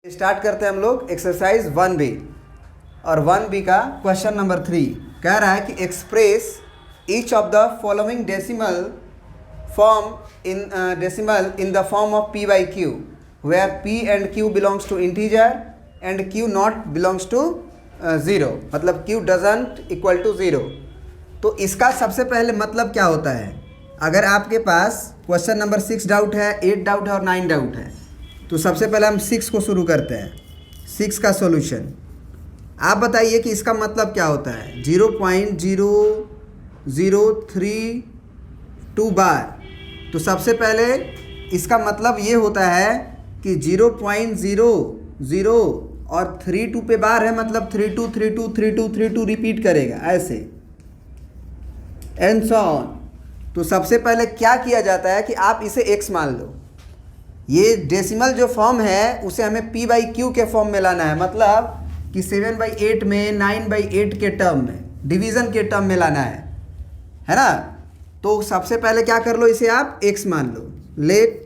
Start करते हैं हम लोग एक्सरसाइज 1B और 1B का क्वेश्चन नंबर 3 कह रहा है कि express each of the following decimal in the form of p by q where p and q belongs to integer and q not belongs to 0 मतलब q doesn't equal to 0। तो इसका सबसे पहले मतलब क्या होता है, अगर आपके पास क्वेश्चन नंबर 6 डाउट है, 8 डाउट है और 9 डाउट है तो सबसे पहले हम 6 को शुरू करते हैं। 6 का सॉल्यूशन आप बताइए कि इसका मतलब क्या होता है। 0.0032 बार, तो सबसे पहले इसका मतलब ये होता है कि 0.00 और 32 पे बार है, मतलब 32 32 32 32 रिपीट करेगा ऐसे एंड सो ऑन। तो सबसे पहले क्या किया जाता है कि आप इसे x मान लो। ये डेसिमल जो फॉर्म है उसे हमें p बाई क्यू के फॉर्म में लाना है, मतलब कि 7/8 में 9/8 के टर्म में, डिवीज़न के टर्म में लाना है ना। तो सबसे पहले क्या कर लो, इसे आप x मान लो। Let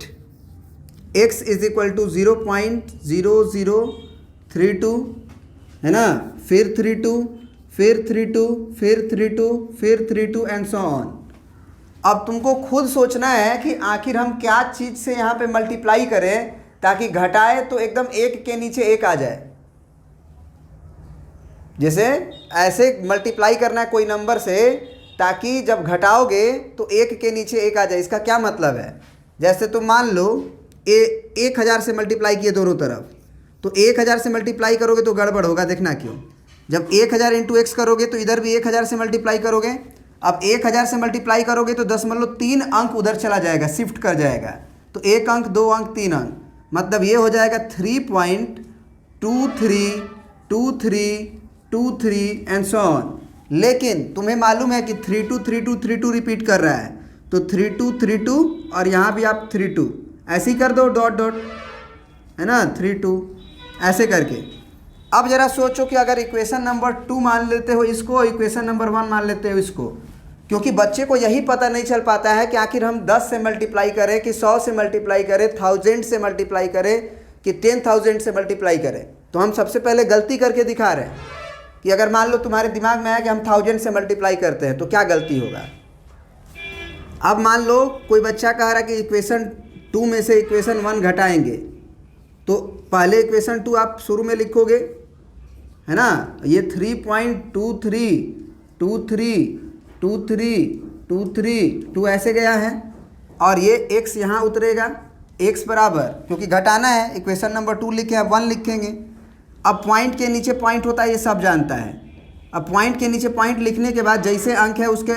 x is equal to 0.0032 है ना, फिर 32 फिर 32 फिर 32 फिर 32 एंड सो ऑन। अब तुमको खुद सोचना है कि आखिर हम क्या चीज़ से यहाँ पे मल्टीप्लाई करें ताकि घटाए तो एकदम एक के नीचे एक आ जाए। जैसे ऐसे मल्टीप्लाई करना है कोई नंबर से ताकि जब घटाओगे तो एक के नीचे एक आ जाए। इसका क्या मतलब है, जैसे तुम मान लो 1000 से मल्टीप्लाई किए दोनों तरफ, तो 1000 से मल्टीप्लाई करोगे तो गड़बड़ होगा, देखना क्यों। जब 1000 इंटू एक्स करोगे तो इधर भी 1000 से मल्टीप्लाई करोगे। अब 1000 से मल्टीप्लाई करोगे तो 10 अंक उधर चला जाएगा, शिफ्ट कर जाएगा, तो 1 अंक 2 अंक 3 अंक, मतलब ये हो जाएगा 3.232323 एंड सो ऑन। लेकिन तुम्हें मालूम है कि 32 32 32 रिपीट कर रहा है, तो 32 32 और यहाँ भी आप 32 ऐसे ही कर दो, डॉट डॉट है ना, 32 ऐसे करके। अब जरा सोचो कि अगर इक्वेशन नंबर 2 मान लेते हो इसको, इक्वेशन नंबर 1 मान लेते हो इसको, क्योंकि बच्चे को यही पता नहीं चल पाता है कि आखिर हम 10 से मल्टीप्लाई करें कि 100 से मल्टीप्लाई करें, 1000 से मल्टीप्लाई करें कि 10,000 से मल्टीप्लाई करें। तो हम सबसे पहले गलती करके दिखा रहे हैं कि अगर मान लो तुम्हारे दिमाग में आया कि हम 1000 से मल्टीप्लाई करते हैं तो क्या गलती होगा। अब मान लो कोई बच्चा कह रहा है कि इक्वेशन 2 में से इक्वेशन 1 घटाएंगे, तो पहले इक्वेशन 2 आप शुरू में लिखोगे है ना, ये 3.23232323 ऐसे गया है, और ये x यहाँ उतरेगा, x बराबर, क्योंकि घटाना है इक्वेशन नंबर 2 लिखे हैं, 1 लिखेंगे। अब पॉइंट के नीचे पॉइंट होता है, ये सब जानता है। अब पॉइंट के नीचे पॉइंट लिखने के बाद जैसे अंक है उसके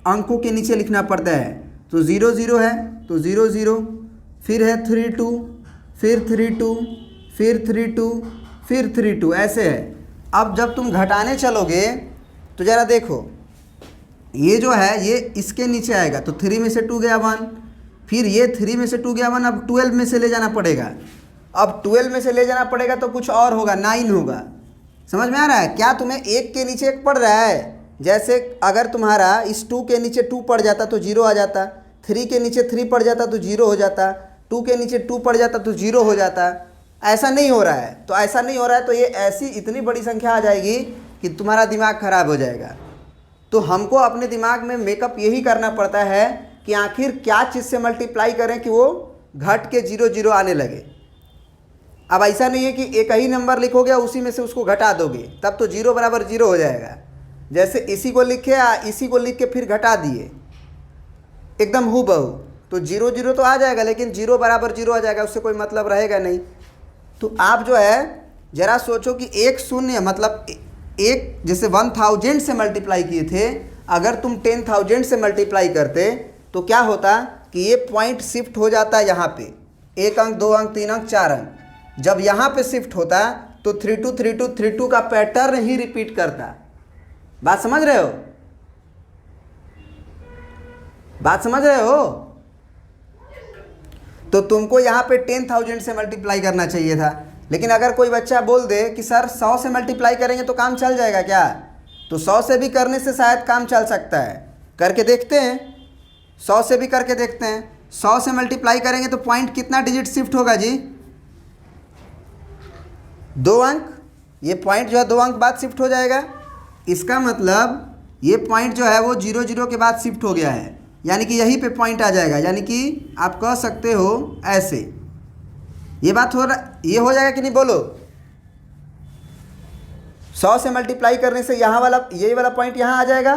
अंकों के नीचे लिखना पड़ता है। तो 0 0 है तो 0 0, फिर है 32 फिर 32 फिर 32 फिर 32 ऐसे है। अब जब तुम घटाने चलोगे तो ज़रा देखो, ये जो है ये इसके नीचे आएगा, तो 3 में से 2 गया 1, फिर ये 3 में से 2 गया 1, अब 12 में से ले जाना पड़ेगा। अब 12 में से ले जाना पड़ेगा तो कुछ और होगा, 9 होगा। समझ में आ रहा है क्या तुम्हें? एक के नीचे एक पड़ रहा है। जैसे अगर तुम्हारा इस 2 के नीचे 2 पड़ जाता तो 0 आ जाता, 3 के नीचे 3 पड़ जाता तो 0 हो जाता, 2 के नीचे 2 पड़ जाता तो 0 हो जाता। ऐसा नहीं हो रहा है, तो ऐसा नहीं हो रहा है तो ये ऐसी इतनी बड़ी संख्या आ जाएगी कि तुम्हारा दिमाग खराब हो जाएगा। तो हमको अपने दिमाग में मेकअप यही करना पड़ता है कि आखिर क्या चीज़ से मल्टीप्लाई करें कि वो घट के 0 0 आने लगे। अब ऐसा नहीं है कि एक ही नंबर लिखोगे उसी में से उसको घटा दोगे, तब तो 0 बराबर 0 हो जाएगा। जैसे इसी को लिखे या इसी को लिख के फिर घटा दिए एकदम हूबहू, तो 0 0 तो आ जाएगा, लेकिन 0 बराबर 0 आ जाएगा, उससे कोई मतलब रहेगा नहीं। तो आप जो है ज़रा सोचो कि एक शून्य मतलब एक, जैसे 1000 से मल्टीप्लाई किए थे, अगर तुम 10,000 से मल्टीप्लाई करते तो क्या होता कि ये पॉइंट शिफ्ट हो जाता यहाँ पे, 1 अंक 2 अंक 3 अंक 4 अंक। जब यहाँ पे शिफ्ट होता तो 32 32 32 का पैटर्न ही रिपीट करता। बात समझ रहे हो? बात समझ रहे हो? तो तुमको यहाँ पे 10,000 से मल्टीप्लाई करना चाहिए था, लेकिन अगर कोई बच्चा बोल दे कि सर 100 से मल्टीप्लाई करेंगे तो काम चल जाएगा क्या, तो 100 से भी करने से शायद काम चल सकता है। करके देखते हैं, 100 से भी करके देखते हैं। 100 से मल्टीप्लाई करेंगे तो पॉइंट कितना डिजिट शिफ्ट होगा जी? 2 अंक, ये पॉइंट जो है 2 अंक बाद शिफ्ट हो जाएगा। इसका मतलब ये पॉइंट जो है वो 0 0 के बाद शिफ्ट हो गया है, यानी कि यहीं पे पॉइंट आ जाएगा। यानी कि आप कह सकते हो ऐसे, ये बात ये हो जाएगा कि नहीं बोलो। 100 से मल्टीप्लाई करने से यहाँ वाला, ये वाला पॉइंट यहाँ आ जाएगा।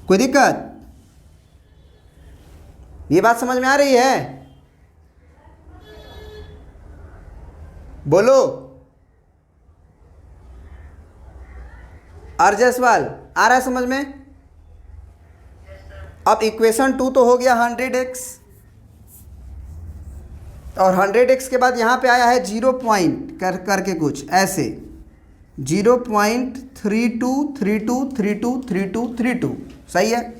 कोई दिक्कत? ये बात समझ में आ रही है? बोलो। आर जयसवाल, आ रहा है समझ में? अब इक्वेशन 2 तो हो गया 100x, और 100x के बाद यहाँ पे आया है 0 पॉइंट करके कुछ ऐसे 0.3232323232, सही है।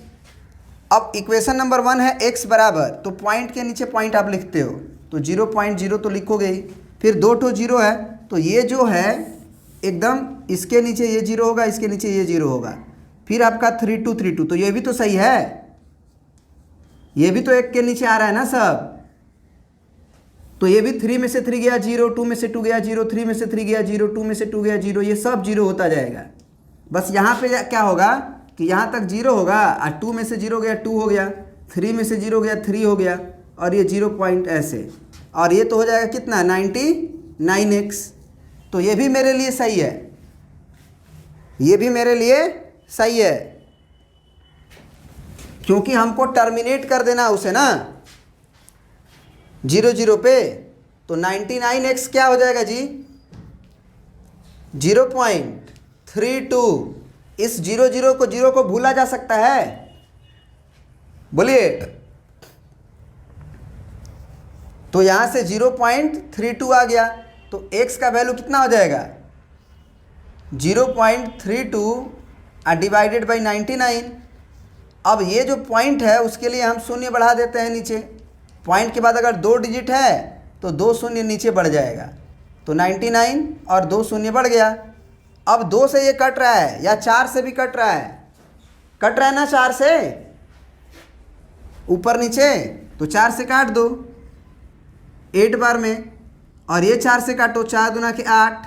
अब इक्वेशन नंबर 1 है x बराबर, तो पॉइंट के नीचे पॉइंट आप लिखते हो तो 0.0 तो लिखोगे ही। फिर 2 तो 0 है, तो ये जो है एकदम इसके नीचे ये 0 होगा, इसके नीचे ये 0 होगा। फिर आपका 3232, तो ये भी तो सही है, ये भी तो 1 के नीचे आ रहा है ना सब। तो ये भी 3 में से 3 गया 0, 2 में से 2 गया 0, 3 में से 3 गया 0, 2 में से 2 गया 0, ये सब 0 होता जाएगा। बस यहाँ पे क्या होगा कि यहाँ तक 0 होगा, और 2 में से 0 गया 2 हो गया, 3 में से 0 गया 3 हो गया, और ये 0 पॉइंट ऐसे, और ये तो हो जाएगा कितना 99x। तो ये भी मेरे लिए सही है, ये भी मेरे लिए सही है, क्योंकि हमको टर्मिनेट कर देना उसे ना 0 0 पे। तो 99x क्या हो जाएगा जी 0.32। इस 0 0 को भूला जा सकता है? बोलिए। तो यहाँ से 0.32 आ गया, तो x का वैल्यू कितना हो जाएगा 0.32 डिवाइडेड बाई 99। अब ये जो पॉइंट है उसके लिए हम शून्य बढ़ा देते हैं नीचे। पॉइंट के बाद अगर 2 डिजिट है तो 2 शून्य नीचे बढ़ जाएगा, तो 99 और 2 शून्य बढ़ गया। अब 2 से ये कट रहा है या 4 से भी कट रहा है? कट रहा है ना 4 से, ऊपर नीचे, तो 4 से काट दो 8 बार में, और ये 4 से काटो, 4 दूना के 8,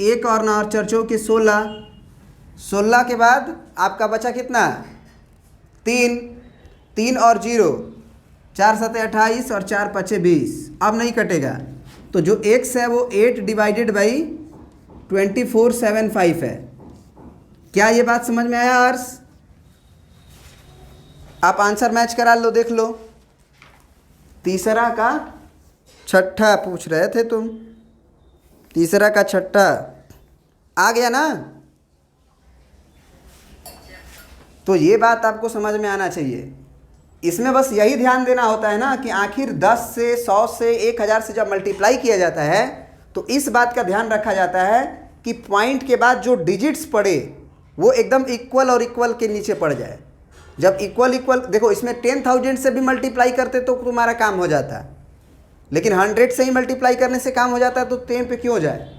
1 और 9 और 4 चौके 16, 16 के बाद आपका बचा कितना 3, 3 और 0, 4 7 28 और 4 5 20। अब नहीं कटेगा, तो जो x है वो 8 डिवाइडेड बाई 2475 है। क्या ये बात समझ में आया हर्ष? आप आंसर मैच करा लो, देख लो। तीसरा का छठा पूछ रहे थे तुम, तीसरा का छठा आ गया ना? तो ये बात आपको समझ में आना चाहिए। इसमें बस यही ध्यान देना होता है ना कि आखिर 10 से 100 से 1000 से जब मल्टीप्लाई किया जाता है तो इस बात का ध्यान रखा जाता है कि पॉइंट के बाद जो डिजिट्स पड़े वो एकदम इक्वल और इक्वल के नीचे पड़ जाए। जब इक्वल देखो, इसमें 10,000 से भी मल्टीप्लाई करते तो तुम्हारा काम हो जाता, लेकिन 100 से ही मल्टीप्लाई करने से काम हो जाता है, तो 10 पे क्यों जाए?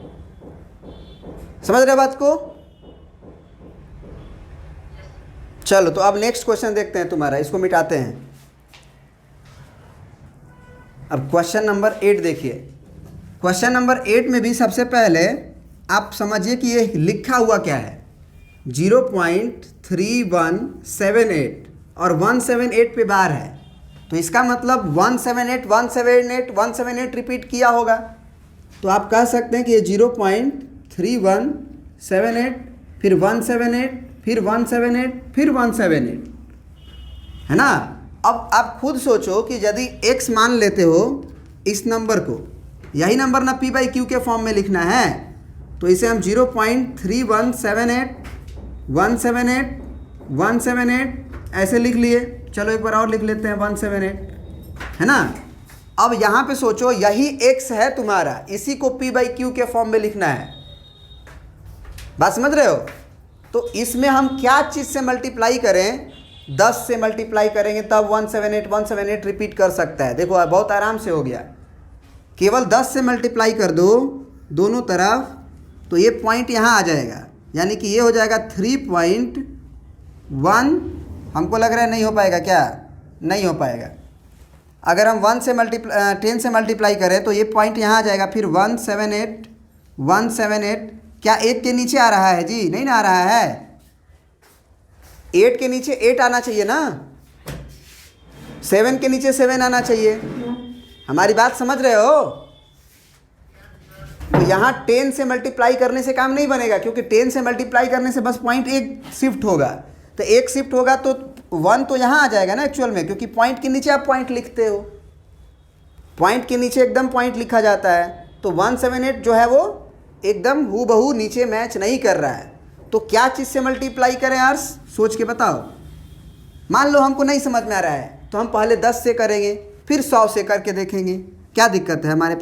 समझ रहे बात को? चलो, तो अब नेक्स्ट क्वेश्चन देखते हैं तुम्हारा, इसको मिटाते हैं। अब क्वेश्चन नंबर 8 देखिए। क्वेश्चन नंबर 8 में भी सबसे पहले आप समझिए कि ये लिखा हुआ क्या है। 0.3178 और 178 पे बार है, तो इसका मतलब 178 178 178 रिपीट किया होगा। तो आप कह सकते हैं कि ये 0.3178 फिर 178 फिर 178 फिर 178 है ना। अब आप खुद सोचो कि यदि x मान लेते हो इस नंबर को, यही नंबर ना p/q के फॉर्म में लिखना है, तो इसे हम 0.3178 178 178 ऐसे लिख लिए। चलो एक बार और लिख लेते हैं 178, है ना। अब यहाँ पे सोचो यही x है तुम्हारा, इसी को p/q के फॉर्म में लिखना है। बात समझ रहे हो? तो इसमें हम क्या चीज़ से मल्टीप्लाई करें? 10 से मल्टीप्लाई करेंगे तब 178 178 रिपीट कर सकता है। देखो बहुत आराम से हो गया, केवल 10 से मल्टीप्लाई कर दो दोनों तरफ, तो ये पॉइंट यहाँ आ जाएगा, यानी कि ये हो जाएगा 3.1। हमको लग रहा है नहीं हो पाएगा, क्या नहीं हो पाएगा? अगर हम 10 से मल्टीप्लाई करें तो ये पॉइंट यहाँ आ जाएगा, फिर 178 क्या 8 के नीचे आ रहा है जी? नहीं ना आ रहा है। 8 के नीचे 8 आना चाहिए ना, 7 के नीचे 7 आना चाहिए। हमारी बात समझ रहे हो? तो यहाँ 10 से मल्टीप्लाई करने से काम नहीं बनेगा, क्योंकि 10 से मल्टीप्लाई करने से बस पॉइंट एक शिफ्ट होगा। तो एक शिफ्ट होगा तो 1 तो यहाँ आ जाएगा ना एक्चुअल में, क्योंकि पॉइंट के नीचे आप पॉइंट लिखते हो, पॉइंट के नीचे एकदम पॉइंट लिखा जाता है। तो 178 जो है वो एकदम हूबहू नीचे मैच नहीं कर रहा है। तो क्या चीज़ से मल्टीप्लाई करें यार, सोच के बताओ। मान लो हमको नहीं समझ में आ रहा है तो हम पहले 10 से करेंगे, फिर 100 से करके देखेंगे क्या दिक्कत है। हमारे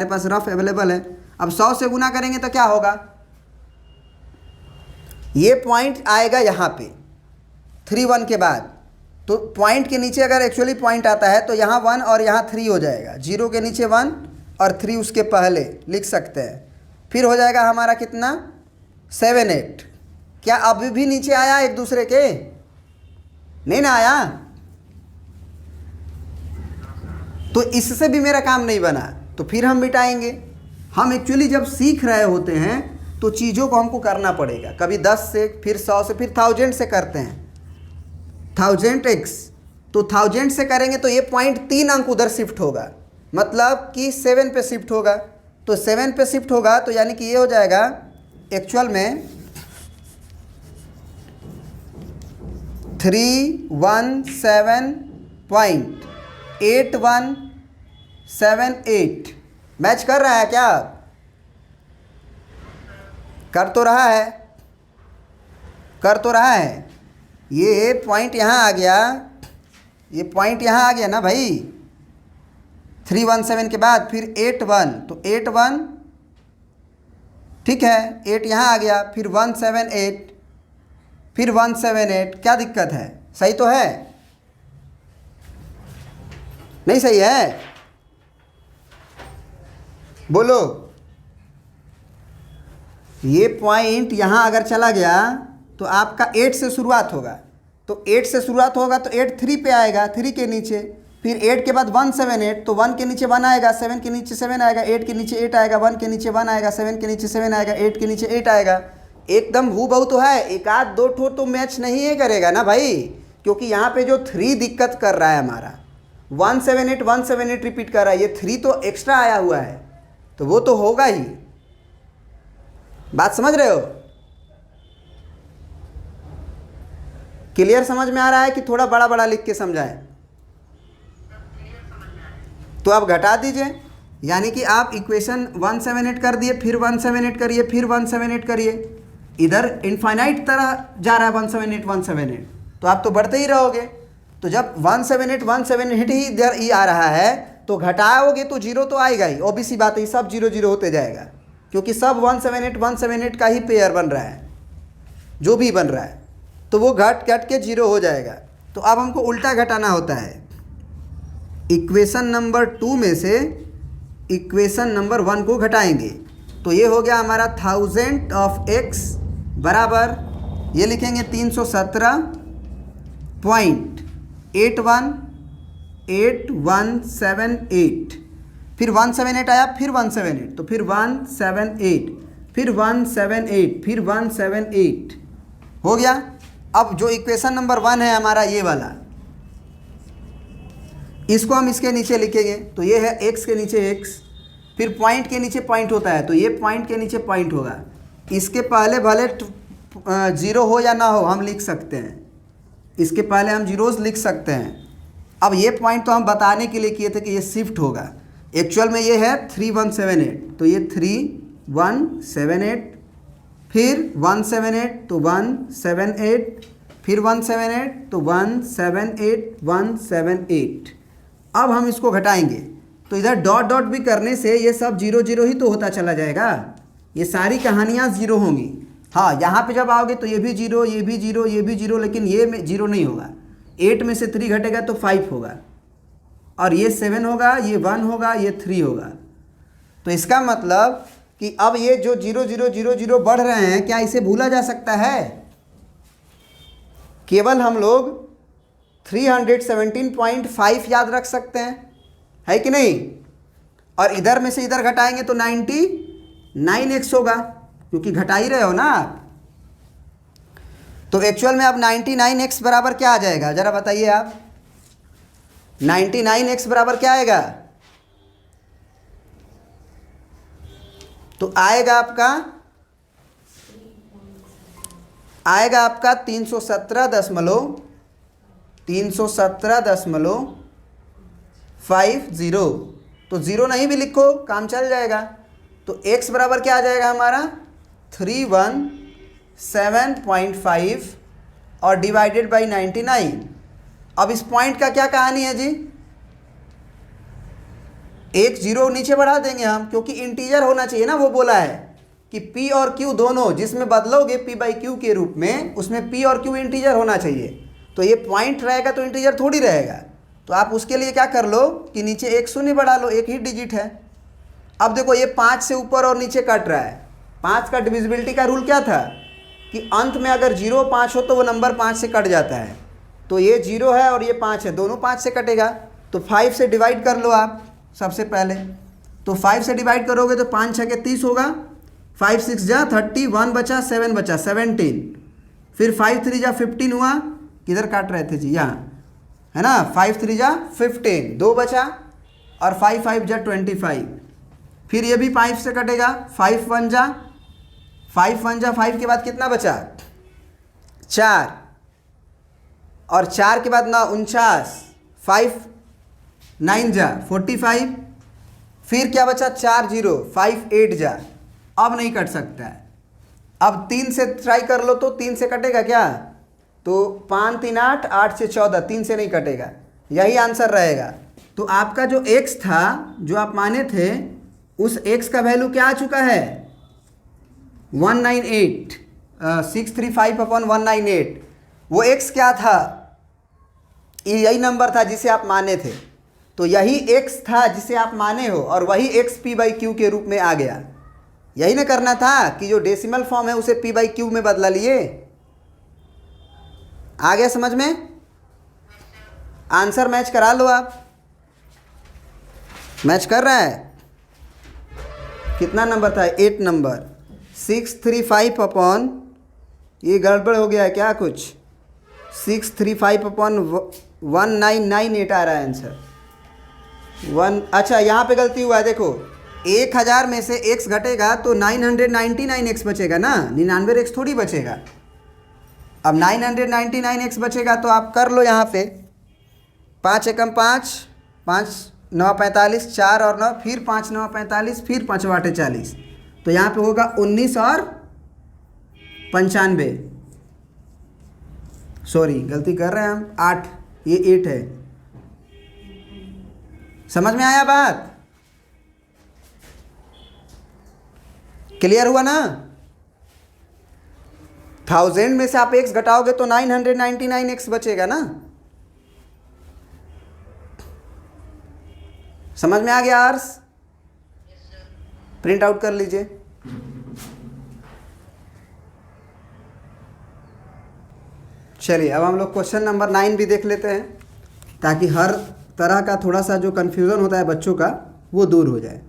पास रफ अवेलेबल है। अब 100 से गुना करेंगे तो क्या होगा, ये पॉइंट आएगा यहाँ पे 3 1 के बाद। तो पॉइंट के नीचे अगर एक्चुअली पॉइंट आता है तो यहाँ 1 और यहाँ 3 हो जाएगा। 0 के नीचे 1 और 3 उसके पहले लिख सकते हैं। फिर हो जाएगा हमारा कितना, 7 8। क्या अभी भी नीचे आया एक दूसरे के? नहीं ना आया। तो इससे भी मेरा काम नहीं बना, तो फिर हम मिटाएंगे। हम एक्चुअली जब सीख रहे होते हैं तो चीज़ों को हमको करना पड़ेगा। कभी 10 से, फिर 100 से, फिर 1000 से करते हैं, 1000x। तो 1000 से करेंगे तो ये पॉइंट 3 अंक उधर शिफ्ट होगा, मतलब कि 7 पे शिफ्ट होगा। तो 7 पे शिफ्ट होगा तो यानी कि ये हो जाएगा एक्चुअल में 317.8178। मैच कर रहा है क्या? कर तो रहा है, कर तो रहा है। ये पॉइंट यहाँ आ गया, ये पॉइंट यहाँ आ गया ना भाई। 317 के बाद फिर 8 1, तो 8 1 ठीक है, 8 यहाँ आ गया, फिर 178, फिर 178। क्या दिक्कत है? सही तो है? नहीं सही है? बोलो। ये पॉइंट यहाँ अगर चला गया तो आपका 8 से शुरुआत होगा। तो 8 से शुरुआत होगा तो 8 3 पे आएगा, 3 के नीचे, फिर 8 के बाद 178, तो 1 के नीचे 1 आएगा, 7 के नीचे 7 आएगा, 8 के नीचे 8 आएगा, 1 के नीचे 1 आएगा, 7 के नीचे 7 आएगा, 8 के नीचे 8 आएगा। एकदम हूबहू तो है, एक आध दो ठो तो मैच नहीं है करेगा ना भाई, क्योंकि यहाँ पे जो 3 दिक्कत कर रहा है हमारा, 178 रिपीट कर रहा है, ये 3 तो एक्स्ट्रा आया हुआ है, तो वो तो होगा ही। बात समझ रहे हो? क्लियर समझ में आ रहा है कि थोड़ा बड़ा बड़ा लिख के समझाएं? तो आप घटा दीजिए, यानी कि आप इक्वेशन 178 कर दिए, फिर 178 करिए, फिर 178 करिए। इधर इनफाइनाइट तरह जा रहा है 178, तो आप तो बढ़ते ही रहोगे। तो जब 178 ही इधर ही आ रहा है तो घटाओगे तो 0 तो आएगा ही, ओबीसी बात है, सब 0 0 होते जाएगा, क्योंकि सब 178 का ही पेयर बन रहा है, जो भी बन रहा है, तो वो घट के 0 हो जाएगा। तो अब हमको उल्टा घटाना होता है, इक्वेशन नंबर 2 में से इक्वेशन नंबर 1 को घटाएंगे। तो ये हो गया हमारा 1000 ऑफ x बराबर, ये लिखेंगे 317.8178, फिर 178 आया, फिर 178, तो फिर 178, फिर 178, फिर 178 हो गया। अब जो इक्वेशन नंबर 1 है हमारा ये वाला, इसको हम इसके नीचे लिखेंगे। तो ये है x के नीचे x, फिर पॉइंट के नीचे पॉइंट होता है, तो ये पॉइंट के नीचे पॉइंट होगा। इसके पहले भले 0 हो या ना हो हम लिख सकते हैं, इसके पहले हम जीरोस लिख सकते हैं। अब ये पॉइंट तो हम बताने के लिए किए थे कि ये शिफ्ट होगा, एक्चुअल में ये है 3178, तो ये 3178, फिर 178 तो 178, फिर 178 तो 178। अब हम इसको घटाएंगे तो इधर डॉट डॉट भी करने से ये सब 0 0 ही तो होता चला जाएगा, ये सारी कहानियाँ 0 होंगी। हाँ, यहाँ पे जब आओगे तो ये भी 0, ये भी 0, ये भी 0, लेकिन ये 0 नहीं होगा। 8 में से 3 घटेगा तो 5 होगा, और ये 7 होगा, ये 1 होगा, ये 3 होगा। तो इसका मतलब कि अब ये जो 0 0 0 0 बढ़ रहे हैं, क्या इसे भूला जा सकता है? केवल हम लोग 317.5 याद रख सकते हैं, है कि नहीं। और इधर में से इधर घटाएंगे तो 99x होगा, क्योंकि घटा ही रहे हो ना आप। तो एक्चुअल में अब 99x बराबर क्या आ जाएगा, ज़रा बताइए आप। 99x बराबर क्या आएगा, तो आएगा आपका 317.50। तो ज़ीरो नहीं भी लिखो काम चल जाएगा। तो x बराबर क्या आ जाएगा हमारा 317.5 और डिवाइडेड बाई 99। अब इस पॉइंट का क्या कहानी है जी, एक जीरो नीचे बढ़ा देंगे हम, क्योंकि इंटीजर होना चाहिए ना। वो बोला है कि p और q दोनों जिसमें बदलोगे p बाई क्यू के रूप में, उसमें p और q इंटीजर होना चाहिए। तो ये पॉइंट रहेगा तो इंटीजर थोड़ी रहेगा। तो आप उसके लिए क्या कर लो कि नीचे एक शून्य बढ़ा लो, एक ही डिजिट है। अब देखो ये 5 से ऊपर और नीचे कट रहा है। 5 का डिविजिबिलिटी का रूल क्या था कि अंत में अगर 0 5 हो तो वो नंबर 5 से कट जाता है। तो ये 0 है और ये 5 है, दोनों 5 से कटेगा। तो 5 से डिवाइड कर लो आप सबसे पहले। तो 5 से डिवाइड करोगे तो 5 6 के 30 होगा, 5 6 जा 30, 1 बचा 7 बचा 17, फिर 5 3 जा 15 हुआ। किधर काट रहे थे जी, यहाँ है ना। 5 3 जा 15, 2 बचा, और 5 5 जा 25। फिर ये भी 5 से कटेगा, 5 1 जा 5 के बाद कितना बचा 4, और 4 के बाद 9 49, 5 9 जा 45, फिर क्या बचा 4 0, 5 8 जा। अब नहीं कट सकता है। अब 3 से ट्राई कर लो तो 3 से कटेगा क्या, तो 5 3 8, 8 से 14, 3 से नहीं कटेगा। यही आंसर रहेगा। तो आपका जो x था जो आप माने थे, उस x का वैल्यू क्या आ चुका है 198, 635/198। वो x क्या था, यही नंबर था जिसे आप माने थे। तो यही x था जिसे आप माने हो, और वही x p बाई क्यू के रूप में आ गया। यही ना करना था कि जो डेसिमल फॉर्म है उसे p बाई क्यू में बदला लिए। आ गया समझ में। आंसर मैच करा लो आप। मैच कर रहा है। कितना नंबर था, 8 नंबर। 635 ये गड़बड़ हो गया है क्या कुछ, 635/1998 आ रहा है आंसर। अच्छा यहाँ पे गलती हुआ है, देखो 1000 में से x घटेगा तो 999x बचेगा ना, 99x थोड़ी बचेगा। अब 999x बचेगा तो आप कर लो यहाँ पे 5 एकम 5, 5 9 45, 4 और 9, फिर 5 9 45, फिर 5 8 40। तो यहाँ पे होगा 19 और 95। सॉरी गलती कर रहे हैं हम, 8, ये 8 है। समझ में आया बात, क्लियर हुआ ना। 1000 में से आप x घटाओगे तो 999x बचेगा ना। समझ में आ गया आर्स, प्रिंट आउट कर लीजिए। चलिए अब हम लोग क्वेश्चन नंबर 9 भी देख लेते हैं, ताकि हर तरह का थोड़ा सा जो कन्फ्यूज़न होता है बच्चों का वो दूर हो जाए।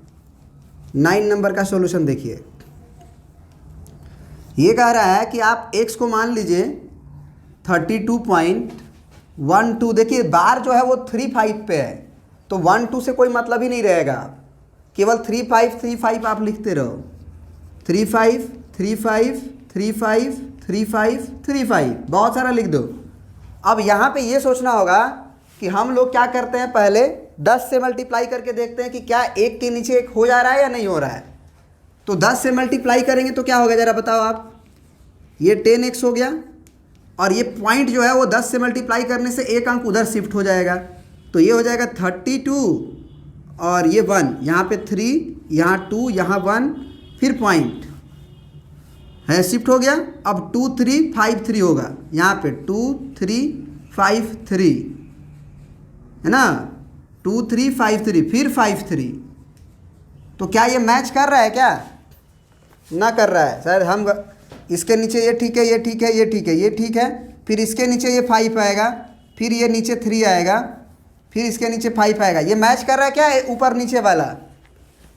9 नंबर का सॉल्यूशन देखिए। ये कह रहा है कि आप x को मान लीजिए 32.12। देखिए बार जो है वो 35 पे है, तो 12 से कोई मतलब ही नहीं रहेगा। केवल 35 35 आप लिखते रहो, 35 35 35 35 35, बहुत सारा लिख दो। अब यहाँ पे ये सोचना होगा कि हम लोग क्या करते हैं, पहले 10 से मल्टीप्लाई करके देखते हैं कि क्या एक के नीचे एक हो जा रहा है या नहीं हो रहा है। तो 10 से मल्टीप्लाई करेंगे तो क्या होगा ज़रा बताओ आप। ये 10x हो गया, और ये पॉइंट जो है वो 10 से मल्टीप्लाई करने से एक अंक उधर शिफ्ट हो जाएगा। तो ये हो जाएगा 32, और ये 1, यहाँ पे 3, यहाँ 2, यहाँ 1, फिर पॉइंट है शिफ्ट हो गया। अब 2 3 5 3 होगा, यहाँ पे 2 3 5 3 है ना, 2 3 5 3, फिर 5 3। तो क्या ये मैच कर रहा है क्या, ना कर रहा है। सर हम इसके नीचे ये ठीक है, ये ठीक है, ये ठीक है, ये ठीक है, फिर इसके नीचे ये 5 आएगा, फिर ये नीचे 3 आएगा, फिर इसके नीचे 5 आएगा। ये मैच कर रहा है क्या, ऊपर नीचे वाला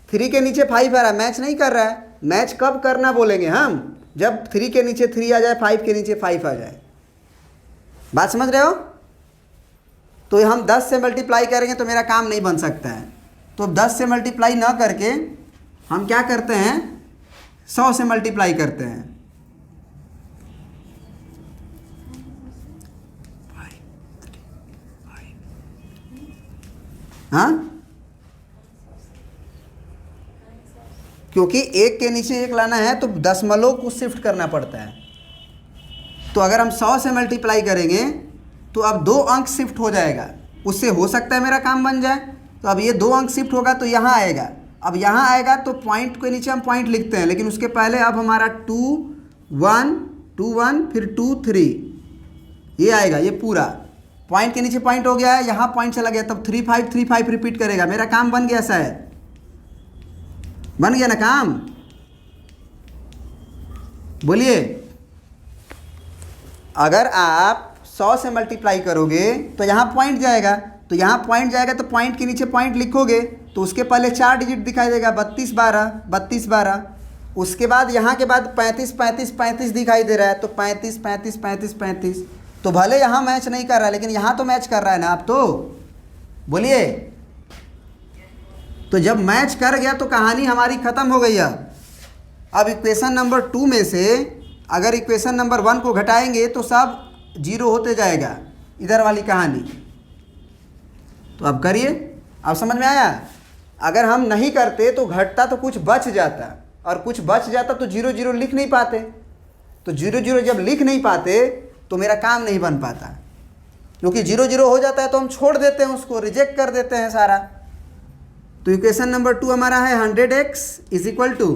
3 के नीचे 5 आ रहा है, मैच नहीं कर रहा है। मैच कब करना बोलेंगे हम, जब 3 के नीचे 3 आ जाए, 5 के नीचे 5 आ जाए। बात समझ रहे हो? तो हम 10 से मल्टीप्लाई करेंगे तो मेरा काम नहीं बन सकता है। तो 10 से मल्टीप्लाई ना करके हम क्या करते हैं, 100 से मल्टीप्लाई करते हैं। हाँ, क्योंकि 1 के नीचे 1 लाना है तो दशमलव को शिफ्ट करना पड़ता है। तो अगर हम 100 से मल्टीप्लाई करेंगे तो अब 2 अंक शिफ्ट हो जाएगा, उससे हो सकता है मेरा काम बन जाए। तो अब ये 2 अंक शिफ्ट होगा तो यहाँ आएगा। अब यहाँ आएगा तो पॉइंट के नीचे हम पॉइंट लिखते हैं, लेकिन उसके पहले अब हमारा 2 1 2 1 फिर 2 3 ये आएगा। ये पूरा पॉइंट के नीचे पॉइंट हो गया है, यहाँ पॉइंट चला गया, तब 3 5 3 5 रिपीट करेगा। मेरा काम बन गया शायद, बन गया ना काम? बोलिए। अगर आप 100 से मल्टीप्लाई करोगे तो यहाँ पॉइंट जाएगा, तो यहाँ पॉइंट जाएगा तो पॉइंट के नीचे पॉइंट लिखोगे तो उसके पहले 4 डिजिट दिखाई देगा, 32 12 32 12। उसके बाद यहाँ के बाद 35 35 35 दिखाई दे रहा है, तो 35 35 35 35। तो भले यहाँ मैच नहीं कर रहा है लेकिन यहाँ तो मैच कर रहा है ना आप तो। बोलिए। तो जब मैच कर गया तो कहानी हमारी ख़त्म हो गई। अब इक्वेशन नंबर 2 में से अगर इक्वेशन नंबर 1 को घटाएंगे तो सब 0 होते जाएगा, इधर वाली कहानी। तो अब करिए, अब समझ में आया? अगर हम नहीं करते तो घटता तो कुछ बच जाता, और कुछ बच जाता तो 0 0 लिख नहीं पाते। तो 0 0 जब लिख नहीं पाते तो मेरा काम नहीं बन पाता, क्योंकि 0 0 हो जाता है तो हम छोड़ देते हैं, उसको रिजेक्ट कर देते हैं सारा। तो इक्वेशन नंबर 2 हमारा है 100x is equal to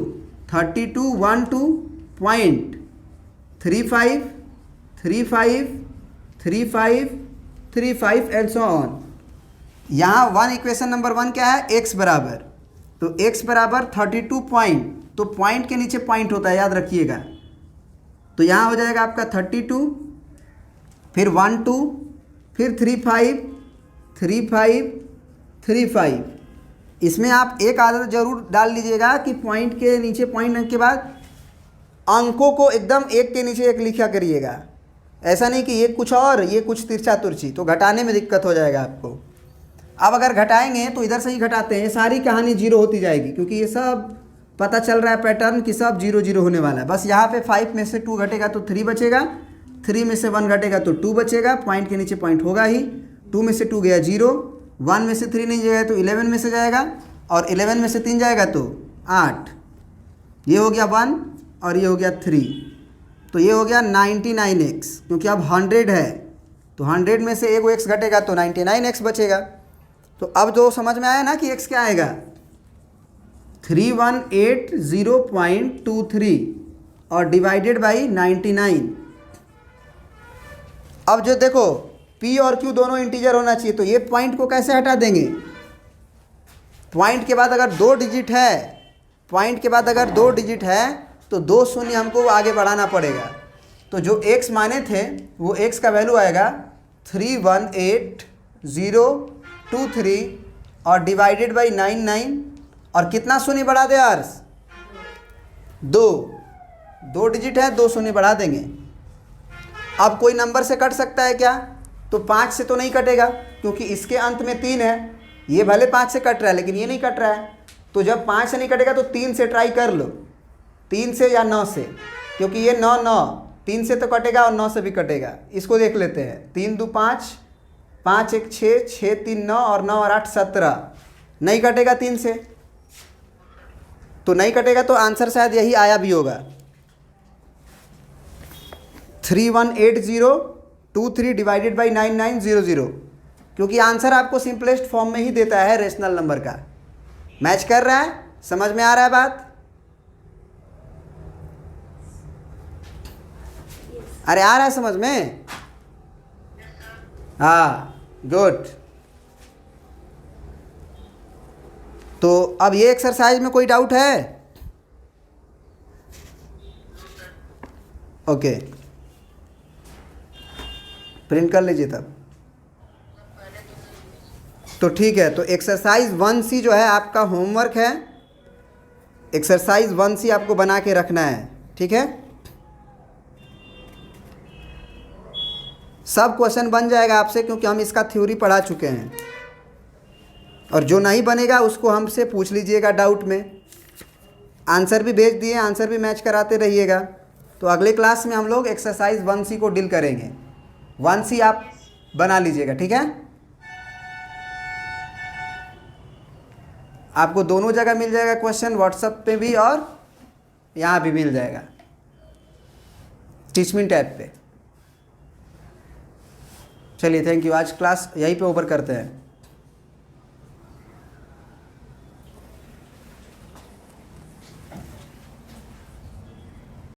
3212.35 35 35 35 and so on. यहाँ 1 इक्वेशन नंबर 1 क्या है, x बराबर, तो x बराबर 32 पॉइंट, तो पॉइंट के नीचे पॉइंट होता है, याद रखिएगा। तो यहाँ हो जाएगा आपका 32, फिर 1 2, फिर 3 5 3 5 3 5। इसमें आप एक आदत जरूर डाल लीजिएगा कि पॉइंट के नीचे पॉइंट के बाद अंकों को एकदम एक के नीचे एक लिखा करिएगा। ऐसा नहीं कि ये कुछ और ये कुछ तिरछा तुरछी, तो घटाने में दिक्कत हो जाएगा आपको। अब अगर घटाएंगे तो इधर से ही घटाते हैं, सारी कहानी 0 होती जाएगी, क्योंकि ये सब पता चल रहा है पैटर्न कि सब 0 0 होने वाला है। बस यहाँ पे 5 में से 2 घटेगा तो 3 बचेगा, 3 में से 1 घटेगा तो 2 बचेगा, पॉइंट के नीचे पॉइंट होगा ही। 2 में से 2 गया 0, 1 में से 3 नहीं जाएगा तो 11 में से जाएगा, और 11 में से 3 जाएगा तो 8। ये हो गया 1 और ये हो गया 3, तो ये हो गया 99x, क्योंकि अब 100 है तो 100 में से एक x घटेगा तो 99x बचेगा। तो अब जो समझ में आया ना कि x क्या आएगा, 3180.23 और डिवाइडेड बाई 99। अब जो देखो p और q दोनों इंटीजर होना चाहिए, तो ये पॉइंट को कैसे हटा देंगे? पॉइंट के बाद अगर 2 डिजिट है, पॉइंट के बाद अगर 2 डिजिट है तो 2 शून्य हमको आगे बढ़ाना पड़ेगा। तो जो x माने थे वो x का वैल्यू आएगा 318.023 और डिवाइडेड बाई 99। और कितना शून्य बढ़ा दे यार? 2 डिजिट है, 2 शून्य बढ़ा देंगे। अब कोई नंबर से कट सकता है क्या? तो 5 से तो नहीं कटेगा, क्योंकि इसके अंत में 3 है। ये भले 5 से कट रहा है लेकिन ये नहीं कट रहा है। तो जब 5 से नहीं कटेगा तो 3 से ट्राई कर लो, 3 से या 9 से, क्योंकि ये 9 9 3 से तो कटेगा और 9 से भी कटेगा। इसको देख लेते हैं, 3 2 5 5 1 6 6 3 9 और 9 और 8 17। नहीं कटेगा 3 से, तो नहीं कटेगा, तो आंसर शायद यही आया भी होगा 318023 डिवाइडेड बाई 9900, क्योंकि आंसर आपको सिंपलेस्ट फॉर्म में ही देता है रेशनल नंबर का। मैच कर रहा है? समझ में आ रहा है बात? अरे आ रहा है समझ में? हाँ, गुड। तो अब ये एक्सरसाइज में कोई डाउट है? ओके, प्रिंट कर लीजिए तब। तो ठीक है, तो एक्सरसाइज 1C जो है आपका होमवर्क है। एक्सरसाइज 1C आपको बना के रखना है, ठीक है। सब क्वेश्चन बन जाएगा आपसे, क्योंकि हम इसका थ्योरी पढ़ा चुके हैं। और जो नहीं बनेगा उसको हमसे पूछ लीजिएगा डाउट में। आंसर भी भेज दिए, आंसर भी मैच कराते रहिएगा। तो अगले क्लास में हम लोग एक्सरसाइज 1C को डील करेंगे। 1C आप बना लीजिएगा, ठीक है। आपको दोनों जगह मिल जाएगा क्वेश्चन, व्हाट्सएप पे भी और यहाँ भी मिल जाएगा, टीचमिंट ऐप पे। चलिए, थैंक यू। आज क्लास यहीं पे ओवर करते हैं।